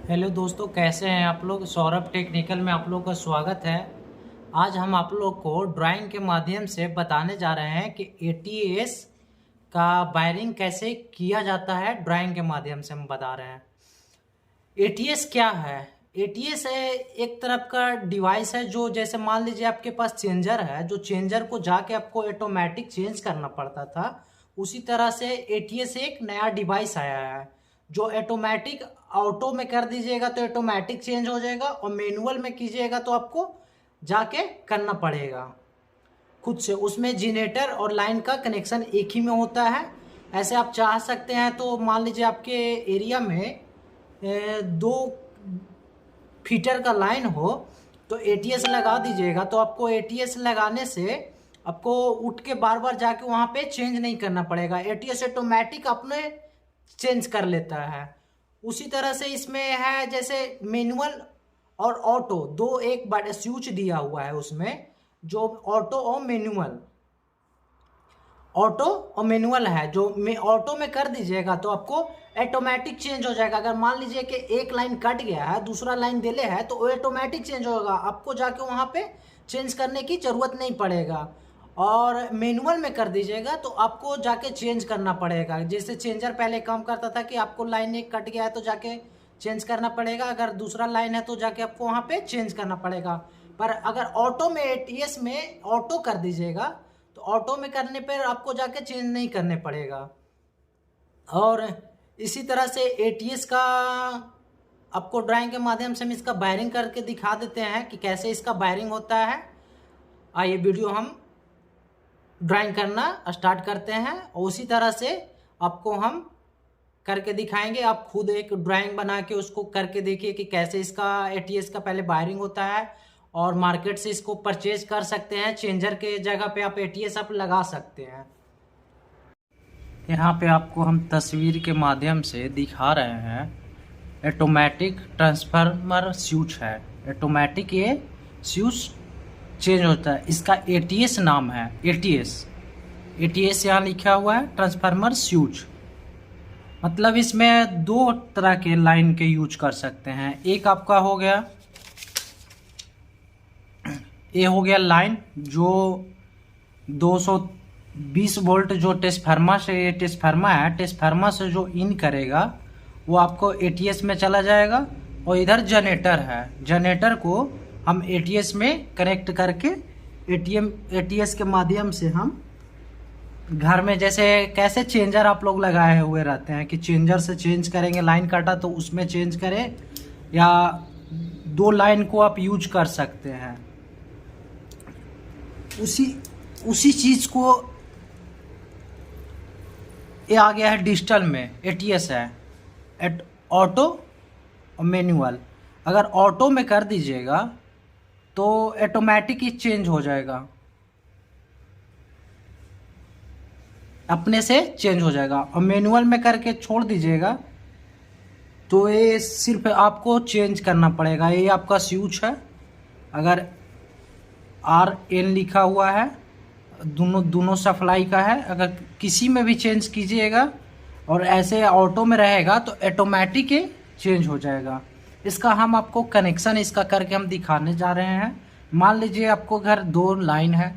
Hello दोस्तों, कैसे हैं आप लोग। सौरभ टेक्निकल में आप लोग का स्वागत है। आज हम आप लोग को ड्राइंग के माध्यम से बताने जा रहे हैं कि एटीएस का वायरिंग कैसे किया जाता है। ड्राइंग के माध्यम से हम बता रहे हैं। एटीएस क्या है। एटीएस है एक तरफ का डिवाइस है जो, जैसे मान लीजिए आपके पास चेंजर है, जो चेंजर को जाके आपको ऑटोमेटिक चेंज करना पड़ता था। उसी तरह से एटीएस एक नया डिवाइस आया है जो ऑटोमेटिक, ऑटो में कर दीजिएगा तो ऑटोमेटिक चेंज हो जाएगा, और मैनुअल में कीजिएगा तो आपको जाके करना पड़ेगा खुद से। उसमें जनरेटर और लाइन का कनेक्शन एक ही में होता है। ऐसे आप चाह सकते हैं तो मान लीजिए आपके एरिया में 2 फीटर का लाइन हो तो एटीएस लगा दीजिएगा। तो आपको एटीएस लगाने से आपको उठ के बार बार जाके वहाँ पे चेंज नहीं करना पड़ेगा। एटीएस ऑटोमेटिक अपने चेंज कर लेता है। उसी तरह से इसमें है जैसे मैनुअल और ऑटो, दो एक बड़ा स्विच दिया हुआ है उसमें, जो ऑटो और मैनुअल, ऑटो और मैनुअल है। जो ऑटो में कर दीजिएगा तो आपको ऑटोमेटिक चेंज हो जाएगा। अगर मान लीजिए कि एक लाइन कट गया है, दूसरा लाइन दिले है, तो वो ऑटोमेटिक चेंज होगा, आपको जाके वहाँ पे चेंज करने की ज़रूरत नहीं पड़ेगा। और मैनुअल में कर दीजिएगा तो आपको जाके चेंज करना पड़ेगा। जैसे चेंजर पहले काम करता था कि आपको लाइन एक कट गया है तो जाके चेंज करना पड़ेगा, अगर दूसरा लाइन है तो जाके आपको वहाँ पे चेंज करना पड़ेगा। पर अगर ऑटो में, एटीएस में ऑटो कर दीजिएगा तो ऑटो में करने पर आपको जाके चेंज नहीं करने पड़ेगा। और इसी तरह से एटीएस का आपको ड्राइंग के माध्यम से हम इसका वायरिंग करके दिखा देते हैं कि कैसे इसका वायरिंग होता है। आइए वीडियो हम ड्राइंग करना स्टार्ट करते हैं, और उसी तरह से आपको हम करके दिखाएंगे। आप खुद एक ड्राइंग बना के उसको करके देखिए कि कैसे इसका एटीएस का पहले वायरिंग होता है। और मार्केट से इसको परचेज कर सकते हैं, चेंजर के जगह पे आप एटीएस आप लगा सकते हैं। यहाँ पे आपको हम तस्वीर के माध्यम से दिखा रहे हैं ऑटोमेटिक ट्रांसफार्मर स्विच है। ऑटोमेटिक ये स्विच चेंज होता है, इसका एटीएस नाम है। एटीएस यहाँ लिखा हुआ है, ट्रांसफार्मर स्विच। मतलब इसमें दो तरह के लाइन के यूज कर सकते हैं। एक आपका हो गया, ये हो गया लाइन जो 220 वोल्ट जो ट्रांसफार्मर से, ये ट्रांसफार्मर है, ट्रांसफार्मर से जो इन करेगा वो आपको एटीएस में चला जाएगा। और इधर जनरेटर है, जनरेटर को हम एटीएस में कनेक्ट करके एटीएस के माध्यम से हम घर में, जैसे कैसे चेंजर आप लोग लगाए हुए रहते हैं कि चेंजर से चेंज करेंगे, लाइन काटा तो उसमें चेंज करें, या दो लाइन को आप यूज कर सकते हैं। उसी चीज़ को ये आ गया है डिजिटल में। एटीएस है ऑटो और मैनुअल। अगर ऑटो में कर दीजिएगा तो ऑटोमेटिक ही चेंज हो जाएगा, अपने से चेंज हो जाएगा। और मैनुअल में करके छोड़ दीजिएगा तो ये सिर्फ आपको चेंज करना पड़ेगा। ये आपका स्विच है, अगर RN लिखा हुआ है, दोनों सप्लाई का है। अगर किसी में भी चेंज कीजिएगा और ऐसे ऑटो में रहेगा तो ऑटोमेटिक ही चेंज हो जाएगा। इसका हम आपको कनेक्शन इसका करके हम दिखाने जा रहे हैं। मान लीजिए आपको घर 2 लाइन है,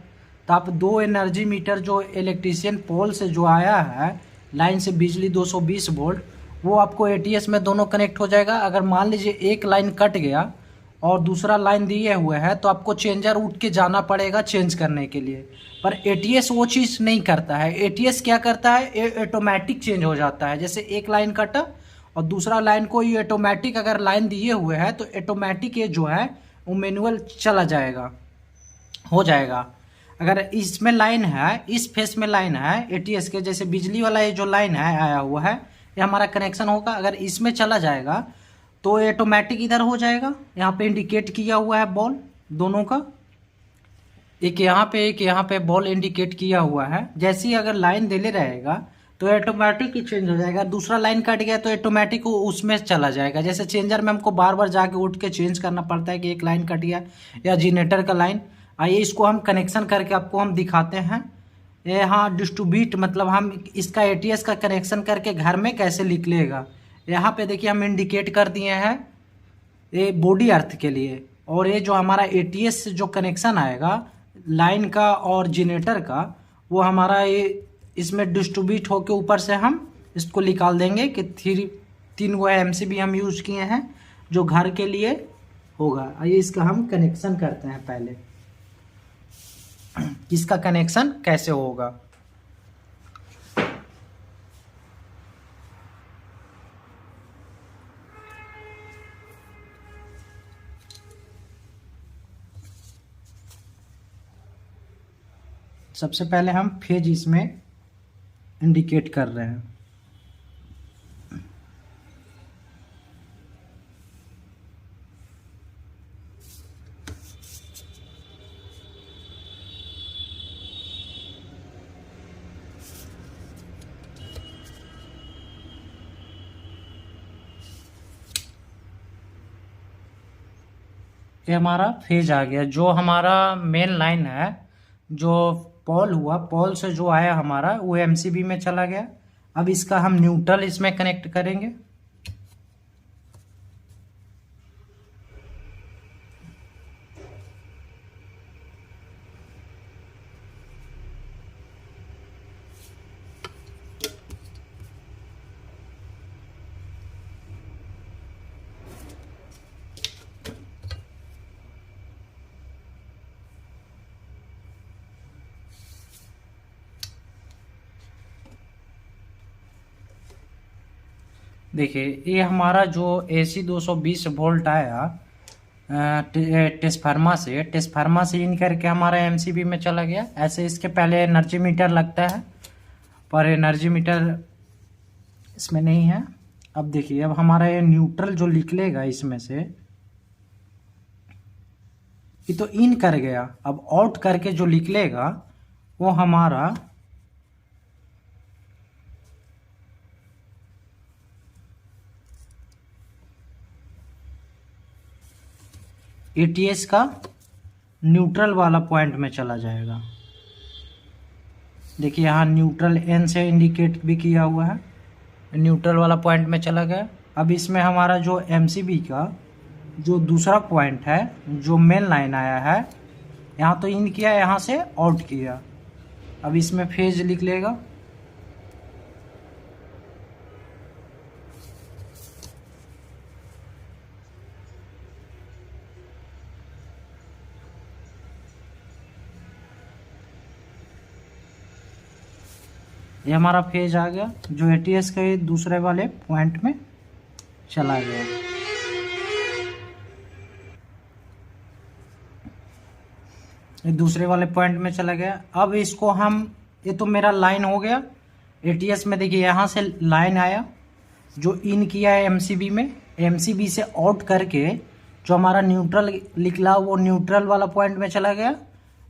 तो आप 2 एनर्जी मीटर जो इलेक्ट्रीशियन पोल से जो आया है, लाइन से बिजली 220 वोल्ट, वो आपको एटीएस में दोनों कनेक्ट हो जाएगा। अगर मान लीजिए एक लाइन कट गया और दूसरा लाइन दिए हुए है तो आपको चेंजर उठ के जाना पड़ेगा चेंज करने के लिए। पर एटीएस वो चीज़ नहीं करता है। एटीएस क्या करता है, ये ऑटोमेटिक चेंज हो जाता है। जैसे एक लाइन कटा और दूसरा लाइन को ये ऑटोमेटिक, अगर लाइन दिए हुए है तो ऑटोमेटिक ये जो है वो मैनुअल चला जाएगा, हो जाएगा। अगर इसमें लाइन है, इस फेस में लाइन है एटीएस के, जैसे बिजली वाला ये जो लाइन है आया हुआ है, ये हमारा कनेक्शन होगा। अगर इसमें चला जाएगा तो ऑटोमेटिक इधर हो जाएगा। यहाँ पे इंडिकेट किया हुआ है बॉल दोनों का, एक यहाँ पे बॉल इंडिकेट किया हुआ है। जैसे ही अगर लाइन देले रहेगा तो ऑटोमेटिक ही चेंज हो जाएगा। दूसरा लाइन कट गया तो ऑटोमेटिक उसमें चला जाएगा। जैसे चेंजर में हमको बार बार जाके उठ के चेंज करना पड़ता है कि एक लाइन कट गया, या जनरेटर का लाइन। आइए इसको हम कनेक्शन करके आपको हम दिखाते हैं। यहाँ डिस्ट्रीब्यूट, मतलब हम इसका एटीएस का कनेक्शन करके घर में कैसे निकलेगा। यहाँ पे देखिए हम इंडिकेट कर दिए हैं ये बॉडी अर्थ के लिए। और ये जो हमारा एटीएस से जो कनेक्शन आएगा लाइन का और जनरेटर का, वो हमारा ये इसमें डिस्ट्रीब्यूट होके ऊपर से हम इसको निकाल देंगे कि 3 वो एमसीबी हम यूज किए हैं जो घर के लिए होगा। आइए इसका हम कनेक्शन करते हैं पहले, इसका कनेक्शन कैसे होगा। सबसे पहले हम फेज इसमें इंडिकेट कर रहे हैं। ये हमारा फेज आ गया। जो हमारा मेन लाइन है, जो पॉल हुआ, पॉल से जो आया हमारा वो एमसीबी में चला गया। अब इसका हम न्यूट्रल इसमें कनेक्ट करेंगे। देखिए ये हमारा जो AC 220 वोल्ट आया टेस्फार्मा से इन करके हमारा एमसीबी में चला गया। ऐसे इसके पहले एनर्जी मीटर लगता है, पर एनर्जी मीटर इसमें नहीं है। अब देखिए अब हमारा ये न्यूट्रल जो निकलेगा इसमें से, ये तो इन कर गया। अब आउट करके जो निकलेगा वो हमारा एटीएस का न्यूट्रल वाला पॉइंट में चला जाएगा। देखिए यहाँ न्यूट्रल एन से इंडिकेट भी किया हुआ है, न्यूट्रल वाला पॉइंट में चला गया। अब इसमें हमारा जो एमसीबी का जो दूसरा पॉइंट है, जो मेन लाइन आया है, यहाँ तो इन किया, यहाँ से आउट किया। अब इसमें फेज लिख लेगा। ये हमारा फेज आ गया, जो एटीएस के दूसरे वाले पॉइंट में चला गया। ये दूसरे वाले पॉइंट में चला गया। अब इसको हम, ये तो मेरा लाइन हो गया एटीएस में। देखिए यहाँ से लाइन आया, जो इन किया है एमसीबी में, एमसीबी से आउट करके जो हमारा न्यूट्रल निकला वो न्यूट्रल वाला पॉइंट में चला गया,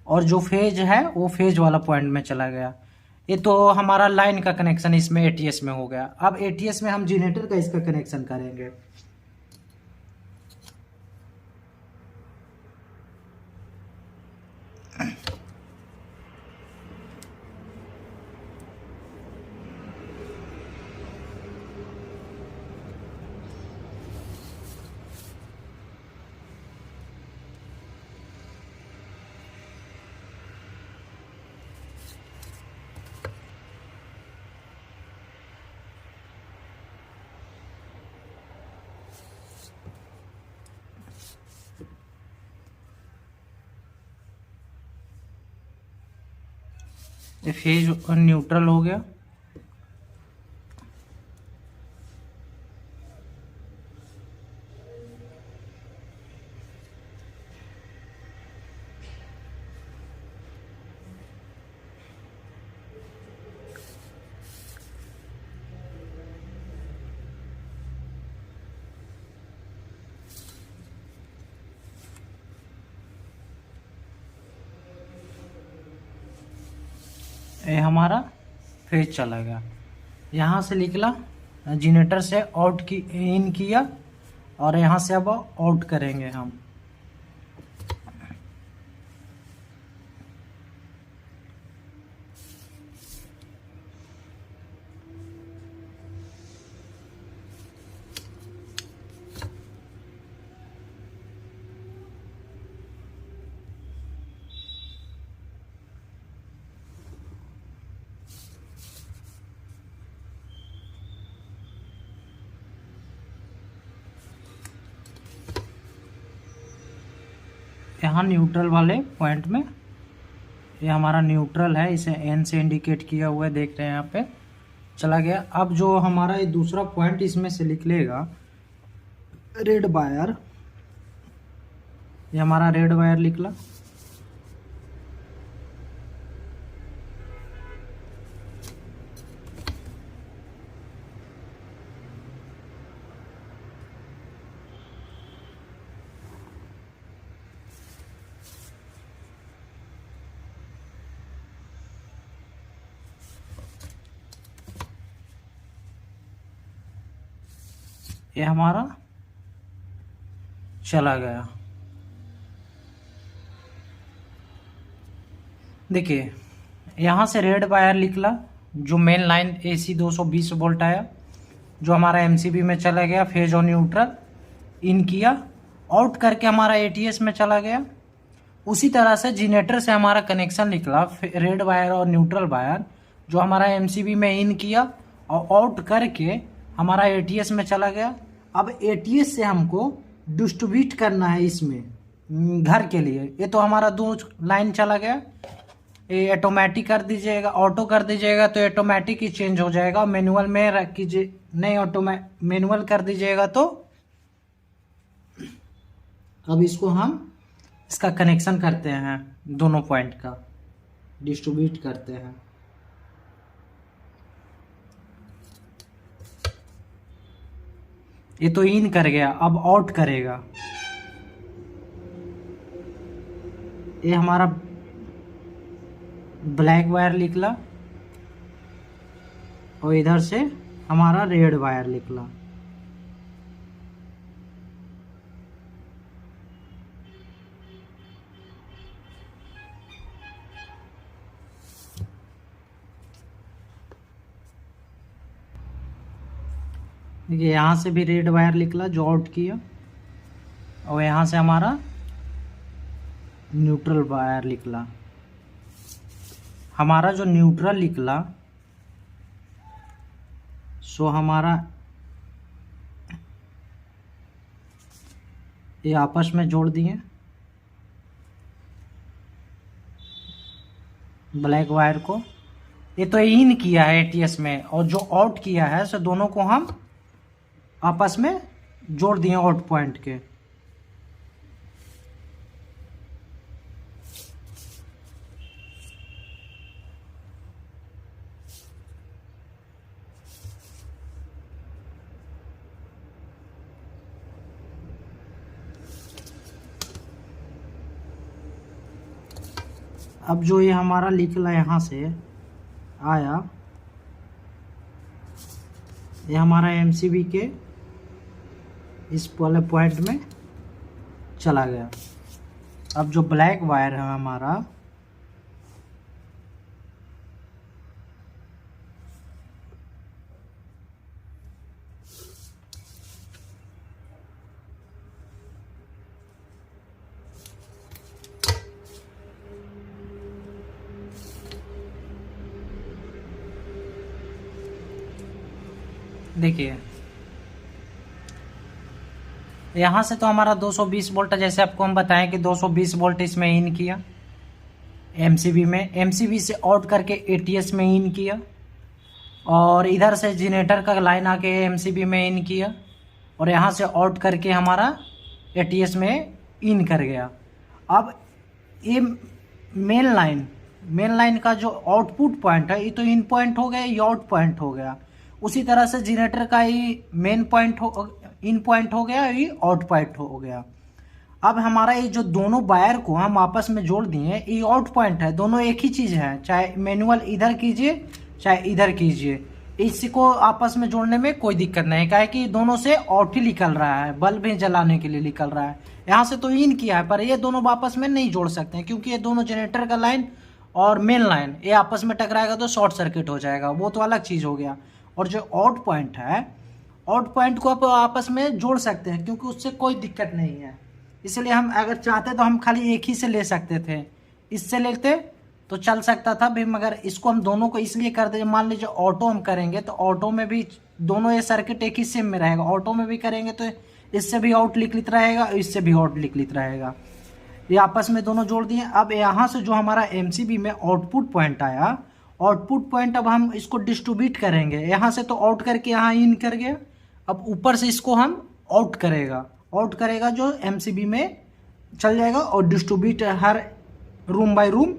और जो फेज है वो फेज वाला पॉइंट में चला गया। ये तो हमारा लाइन का कनेक्शन इसमें एटीएस में हो गया। अब एटीएस में हम जनरेटर का इसका कनेक्शन करेंगे। ये फेज न्यूट्रल हो गया। ये हमारा फेज चला गया। यहाँ से निकला, जनरेटर से आउट की इन किया, और यहाँ से अब आउट करेंगे हम। यहाँ न्यूट्रल वाले पॉइंट में, ये हमारा न्यूट्रल है, इसे एन से इंडिकेट किया हुआ है, देख रहे हैं यहाँ पे चला गया। अब जो हमारा ये दूसरा पॉइंट इसमें से निकलेगा रेड वायर, ये हमारा रेड वायर निकला। ये हमारा चला गया। देखिए यहाँ से रेड वायर निकला, जो मेन लाइन AC 220 वोल्ट आया, जो हमारा MCB में चला गया, फेज और न्यूट्रल इन किया, आउट करके हमारा ATS में चला गया। उसी तरह से जनरेटर से हमारा कनेक्शन निकला, रेड वायर और न्यूट्रल वायर, जो हमारा MCB में इन किया और आउट करके हमारा ATS में चला गया। अब ATS से हमको डिस्ट्रीब्यूट करना है इसमें घर के लिए। ये तो हमारा 2 लाइन चला गया, ये ऑटोमेटिक कर दीजिएगा, ऑटो कर दीजिएगा तो ऑटोमेटिक ही चेंज हो जाएगा। मैनुअल में रख कीजिए, नहीं मैनुअल कर दीजिएगा तो। अब इसको हम इसका कनेक्शन करते हैं, दोनों पॉइंट का डिस्ट्रीब्यूट करते हैं। ये तो इन कर गया, अब आउट करेगा। ये हमारा ब्लैक वायर निकला और इधर से हमारा रेड वायर निकला। देखिए यहाँ से भी रेड वायर निकला जो आउट किया, और यहाँ से हमारा न्यूट्रल वायर निकला। हमारा जो न्यूट्रल निकला सो हमारा ये आपस में जोड़ दिए ब्लैक वायर को। ये तो इन किया है ATS में, और जो आउट किया है सो दोनों को हम आपस में जोड़ दिए आउट पॉइंट के। अब जो ये हमारा निकला यहाँ से आया, ये हमारा MCB के इस वाले पॉइंट में चला गया। अब जो ब्लैक वायर है हमारा, देखिए यहाँ से तो हमारा 220 वोल्ट, जैसे आपको हम बताएं कि 220 वोल्ट इसमें इन किया MCB में, MCB से आउट करके ATS में इन किया, और इधर से जनरेटर का लाइन आके MCB में इन किया, और यहाँ से आउट करके हमारा ATS में इन कर गया। अब ये मेन लाइन का जो आउटपुट पॉइंट है, ये तो इन पॉइंट हो गया, ये आउट पॉइंट हो गया। उसी तरह से जनरेटर का ही मेन पॉइंट इन पॉइंट हो गया, ये आउट पॉइंट हो गया। अब हमारा ये जो दोनों वायर को हम आपस में जोड़ दिए, ये आउट पॉइंट है, दोनों एक ही चीज़ है, चाहे मैनुअल इधर कीजिए चाहे इधर कीजिए, इसको आपस में जोड़ने में कोई दिक्कत नहीं, क्या है कि दोनों से आउट ही निकल रहा है, बल्ब भी जलाने के लिए निकल रहा है। यहाँ से तो इन किया है, पर ये दोनों आपस में नहीं जोड़ सकते हैं, क्योंकि ये दोनों जनरेटर का लाइन और मेन लाइन ये आपस में टकराएगा तो शॉर्ट सर्किट हो जाएगा, वो तो अलग चीज़ हो गया। और जो आउट पॉइंट है, आउट पॉइंट को आप आपस में जोड़ सकते हैं, क्योंकि उससे कोई दिक्कत नहीं है। इसलिए हम अगर चाहते तो हम खाली एक ही से ले सकते थे, इससे लेते तो चल सकता था भी, मगर इसको हम दोनों को इसलिए कर दें, मान लीजिए ऑटो हम करेंगे तो ऑटो में भी दोनों ये सर्किट एक ही सिम में रहेगा, ऑटो में भी करेंगे तो इससे भी आउट लिखित रहेगा, इससे भी आउट लिखित रहेगा। ये आपस में दोनों जोड़ दिए। अब यहाँ से जो हमारा एमसीबी में आउटपुट पॉइंट आया, आउटपुट पॉइंट अब हम इसको डिस्ट्रीब्यूट करेंगे। यहाँ से तो आउट करके यहाँ इन कर गया, अब ऊपर से इसको हम आउट करेगा जो एमसीबी में चल जाएगा और डिस्ट्रीब्यूट हर रूम बाय रूम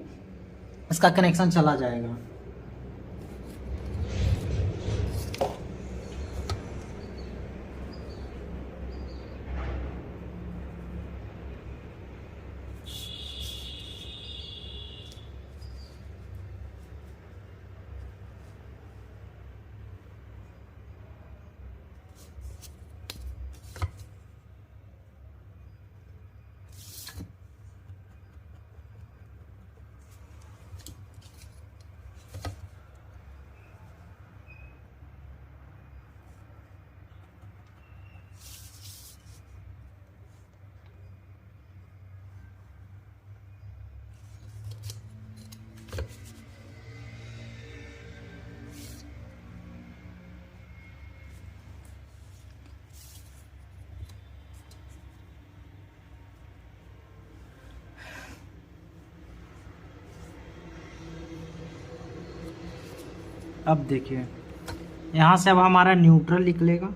इसका कनेक्शन चला जाएगा। अब देखिए यहाँ से अब हमारा न्यूट्रल निकलेगा,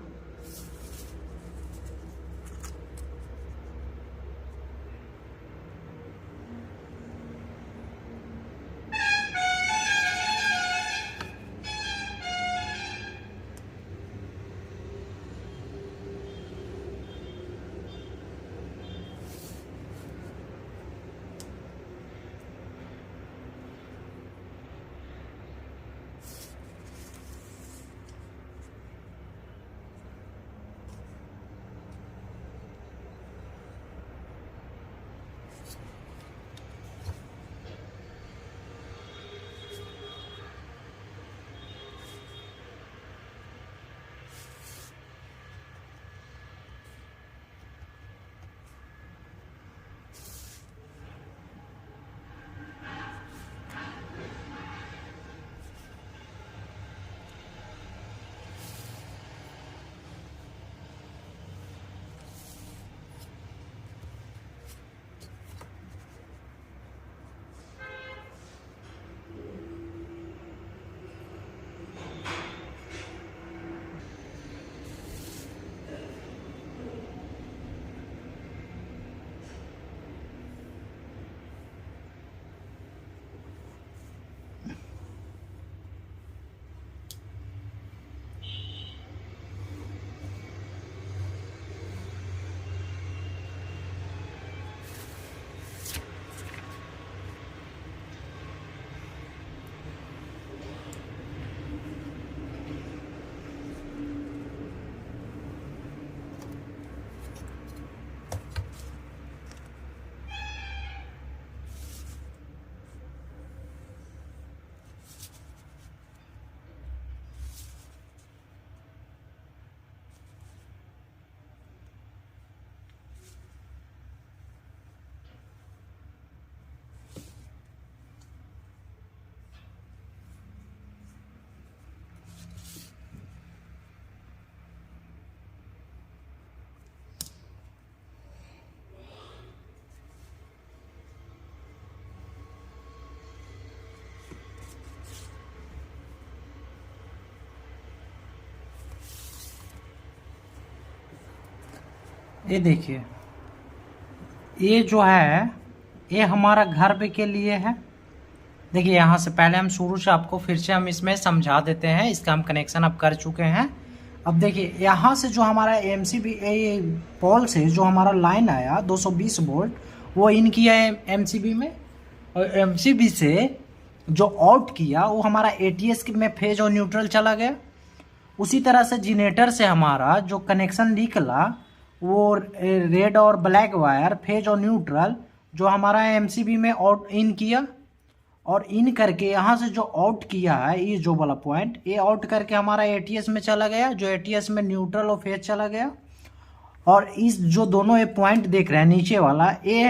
ये देखिए ये जो है ये हमारा घर पे के लिए है। देखिए यहाँ से पहले हम शुरू से आपको फिर से हम इसमें समझा देते हैं, इसका हम कनेक्शन अब कर चुके हैं। अब देखिए यहाँ से जो हमारा एमसीबी पोल से जो हमारा लाइन आया 220 वोल्ट वो इन किया है एमसीबी में, और एमसीबी से जो आउट किया वो हमारा एटीएस में फेज और न्यूट्रल चला गया। उसी तरह से जनरेटर से हमारा जो कनेक्शन निकला वो रेड और ब्लैक वायर फेज और न्यूट्रल जो हमारा एमसीबी में आउट इन किया, और इन करके यहाँ से जो आउट किया है ये जो वाला पॉइंट ये आउट करके हमारा एटीएस में चला गया, जो एटीएस में न्यूट्रल और फेज चला गया। और इस जो दोनों ये पॉइंट देख रहे हैं नीचे वाला ये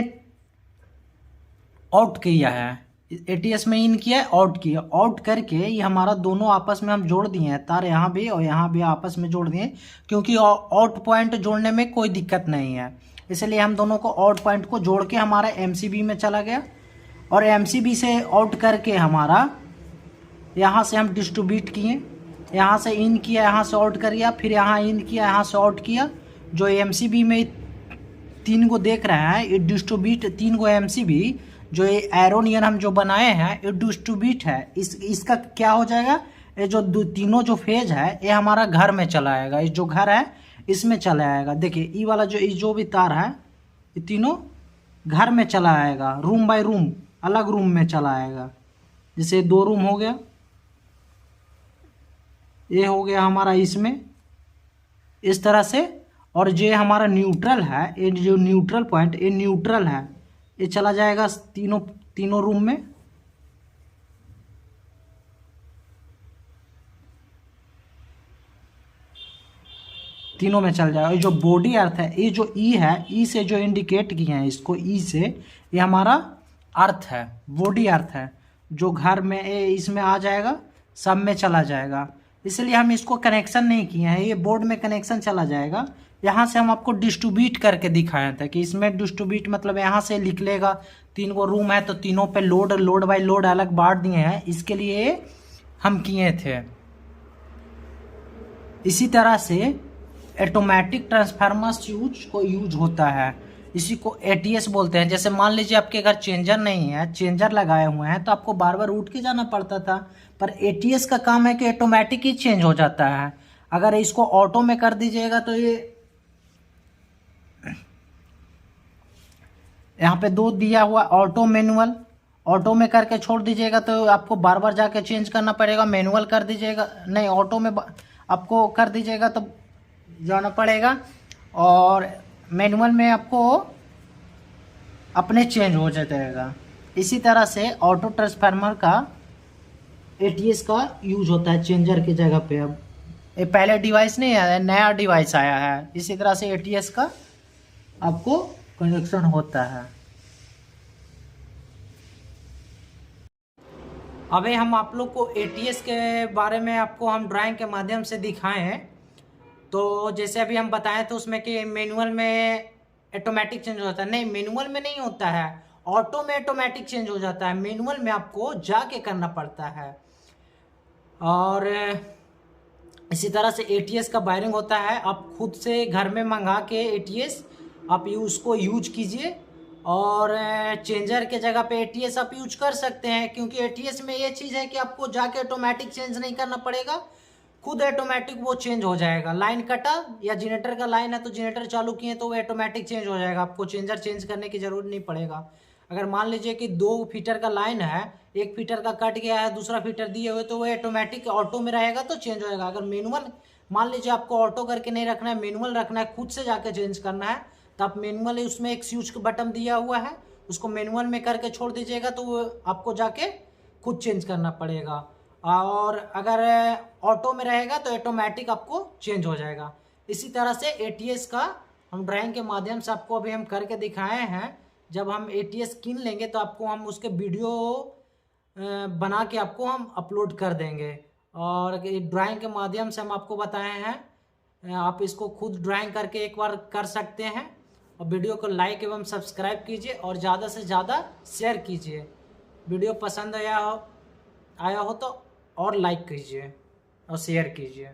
आउट किया है, एटीएस में इन किया आउट किया, आउट करके ये हमारा दोनों आपस में हम जोड़ दिए हैं, तार यहाँ भी और यहाँ भी आपस में जोड़ दिए, क्योंकि आउट पॉइंट जोड़ने में कोई दिक्कत नहीं है। इसलिए हम दोनों को आउट पॉइंट को जोड़ के हमारा MCB में चला गया, और MCB से आउट करके हमारा यहाँ से हम डिस्ट्रीब्यूट किए, यहाँ से इन किया, यहाँ से आउट किया, फिर यहाँ इन किया, यहाँ से आउट किया। जो MCB में 3 को देख रहे हैं, ये डिस्ट्रीब्यूट 3 को MCB, जो ये एरो नियन हम जो बनाए हैं ये डिस्ट्रीब्यूट है। इसका क्या हो जाएगा, ये जो तीनों जो फेज है ये हमारा घर में चला आएगा, ये जो घर है इसमें चला आएगा। देखिए ये वाला जो भी तार है ये तीनों घर में चला आएगा, रूम बाय रूम, अलग रूम में चला आएगा। जैसे 2 रूम हो गया, ये हो गया हमारा इसमें, इस तरह से। और ये हमारा न्यूट्रल है, ये जो न्यूट्रल पॉइंट, ये न्यूट्रल है, ये चला जाएगा तीनों रूम में। तीनों में चल जाएगा। ये जो बॉडी अर्थ है, ये जो ई है, ई से जो इंडिकेट किए हैं इसको, ई से, ये हमारा अर्थ है, बॉडी अर्थ है, जो घर में इसमें आ जाएगा, सब में चला जाएगा। इसलिए हम इसको कनेक्शन नहीं किए हैं, ये बोर्ड में कनेक्शन चला जाएगा। यहाँ से हम आपको डिस्ट्रीब्यूट करके दिखाए थे कि इसमें डिस्ट्रीब्यूट मतलब यहाँ से लिख लेगा, 3 को रूम है तो तीनों पे लोड बाय लोड अलग बांट दिए हैं, इसके लिए हम किए थे। इसी तरह से ऑटोमेटिक ट्रांसफार्मर स्विच को यूज होता है, इसी को ATS बोलते हैं। जैसे मान लीजिए आपके घर चेंजर नहीं है, चेंजर लगाए हुए हैं, तो आपको बार बार उठ के जाना पड़ता था, पर ATS का काम है कि ऑटोमेटिक ही चेंज हो जाता है। अगर इसको ऑटो में कर दीजिएगा तो ये यहाँ पे 2 दिया हुआ ऑटो मैनुअल, ऑटो में करके छोड़ दीजिएगा तो आपको बार बार जाके चेंज करना पड़ेगा। मैनुअल कर दीजिएगा, नहीं ऑटो में आपको कर दीजिएगा तो जाना पड़ेगा, और मैनुअल में आपको अपने चेंज हो जाएगा। इसी तरह से ऑटो ट्रांसफार्मर का ATS का यूज होता है चेंजर की जगह पे। अब ये पहले डिवाइस नहीं आया है, नया डिवाइस आया है। इसी तरह से ATS का आपको कनेक्शन होता है। अभी हम आप लोग को ATS के बारे में आपको हम ड्राइंग के माध्यम से दिखाए हैं। तो जैसे अभी हम बताए थे उसमें कि मैनुअल में ऑटोमेटिक चेंज होता है, नहीं मैनुअल में नहीं होता है, ऑटो में ऑटोमेटिक चेंज हो जाता है, मैनुअल में आपको जाके करना पड़ता है। और इसी तरह से ATS का वायरिंग होता है, आप खुद से घर में मंगा के ATS आप उसको यूज कीजिए, और चेंजर के जगह पे ATS आप यूज कर सकते हैं, क्योंकि ATS में ये चीज़ है कि आपको जाके ऑटोमेटिक चेंज नहीं करना पड़ेगा, खुद ऑटोमेटिक वो चेंज हो जाएगा। लाइन कटा या जनरेटर का लाइन है तो जनरेटर चालू किए तो वो ऑटोमेटिक चेंज हो जाएगा, आपको चेंजर चेंज करने की ज़रूरत नहीं पड़ेगा। अगर मान लीजिए कि 2 फीटर का लाइन है, 1 फीटर का कट गया है, दूसरा फीटर दिए हुए, तो वो ऑटोमेटिक ऑटो में रहेगा तो चेंज हो जाएगा। अगर मैनुअल मान लीजिए आपको ऑटो करके नहीं रखना है, मैनुअल रखना है, खुद से जाकर चेंज करना है, तो आप मैनुअल, उसमें एक स्विच का बटन दिया हुआ है, उसको मैनुअल में करके छोड़ दीजिएगा तो वो आपको जाके खुद चेंज करना पड़ेगा। और अगर ऑटो में रहेगा तो ऑटोमेटिक आपको चेंज हो जाएगा। इसी तरह से ATS का हम ड्राइंग के माध्यम से आपको अभी हम करके दिखाए हैं। जब हम ATS कीन लेंगे तो आपको हम उसके वीडियो बना के आपको हम अपलोड कर देंगे, और ड्राइंग के माध्यम से हम आपको बताए हैं, आप इसको खुद ड्राइंग करके एक बार कर सकते हैं। और वीडियो को लाइक एवं सब्सक्राइब कीजिए और ज़्यादा से ज़्यादा शेयर कीजिए। वीडियो पसंद आया हो तो और लाइक कीजिए और शेयर कीजिए।